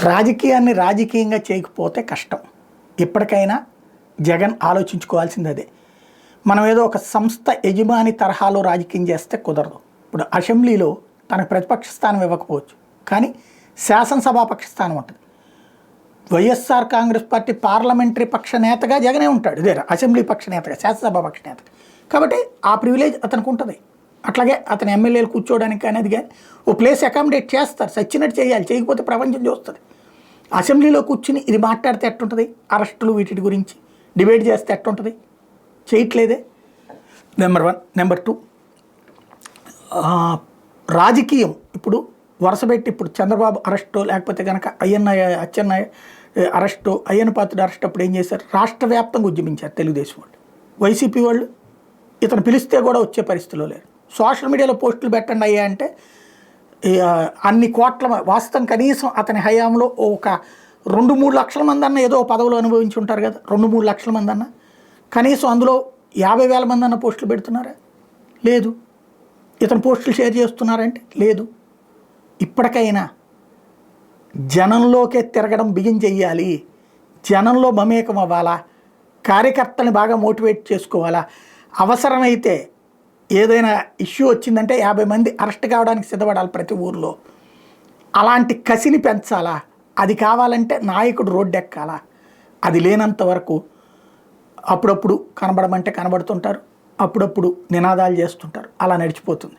రాజకీయాన్ని రాజకీయంగా చేయకపోతే కష్టం. ఎప్పటికైనా జగన్ ఆలోచించుకోవాల్సింది అదే. మనం ఏదో ఒక సంస్థ యజమాని తరహాలో రాజకీయం చేస్తే కుదరదు. ఇప్పుడు అసెంబ్లీలో తనకు ప్రతిపక్ష స్థానం ఇవ్వకపోవచ్చు, కానీ శాసనసభాపక్ష స్థానం ఉంటుంది. వైఎస్ఆర్ కాంగ్రెస్ పార్టీ పార్లమెంటరీ పక్ష నేతగా జగనే ఉంటాడు, ఇదే అసెంబ్లీ పక్ష నేతగా, శాసనసభ పక్ష నేతగా. కాబట్టి ఆ ప్రివిలేజ్ అతనికి ఉంటుంది. అట్లాగే అతని ఎమ్మెల్యేలు కూర్చోవడానికి అనేది కానీ ఓ ప్లేస్ అకామిడేట్ చేస్తారు, సచ్చినట్టు చేయాలి, చేయకపోతే ప్రపంచం చూస్తుంది. అసెంబ్లీలో కూర్చుని ఇది మాట్లాడితే ఎట్టుంటుంది, అరెస్టులు వీటి గురించి డిబేట్ చేస్తే ఎట్టుంటుంది, చేయట్లేదే. నెంబర్ 1. నెంబర్ 2, రాజకీయం ఇప్పుడు వరుసపెట్టి ఇప్పుడు చంద్రబాబు అరెస్టు, లేకపోతే కనుక అచ్చెన్నాయుడు అరెస్టు, అయ్యన్న పాత్రుడు అరెస్ట్ అప్పుడు ఏం చేశారు, రాష్ట్ర వ్యాప్తంగా ఉద్యమించారు తెలుగుదేశం వాళ్ళు. వైసీపీ వాళ్ళు ఇతను పిలిస్తే కూడా వచ్చే పరిస్థితిలో లేరు. సోషల్ మీడియాలో పోస్టులు పెట్టండి అయ్యా అంటే అన్ని కోట్ల, వాస్తవం కనీసం అతని హయాంలో ఒక 2-3 లక్షల మంది అన్న ఏదో పదవులు అనుభవించి ఉంటారు కదా, 2-3 లక్షల మంది అన్న, కనీసం అందులో 50,000 మంది అన్న పోస్టులు పెడుతున్నారా? లేదు. ఇతను పోస్టులు షేర్ చేస్తున్నారంటే లేదు. ఇప్పటికైనా జనంలోకే తిరగడం బిగిన్ చెయ్యాలి, జనంలో మమేకం అవ్వాలా, కార్యకర్తల్ని బాగా మోటివేట్ చేసుకోవాలా. అవసరమైతే ఏదైనా ఇష్యూ వచ్చిందంటే 50 మంది అరెస్ట్ కావడానికి సిద్ధపడాలి ప్రతి ఊర్లో. అలాంటి కసిని పెంచాలా. అది కావాలంటే నాయకుడు రోడ్డు ఎక్కాలా. అది లేనంత వరకు అప్పుడప్పుడు కనబడమంటే కనబడుతుంటారు, అప్పుడప్పుడు నినాదాలు చేస్తుంటారు, అలా నడిచిపోతుంది.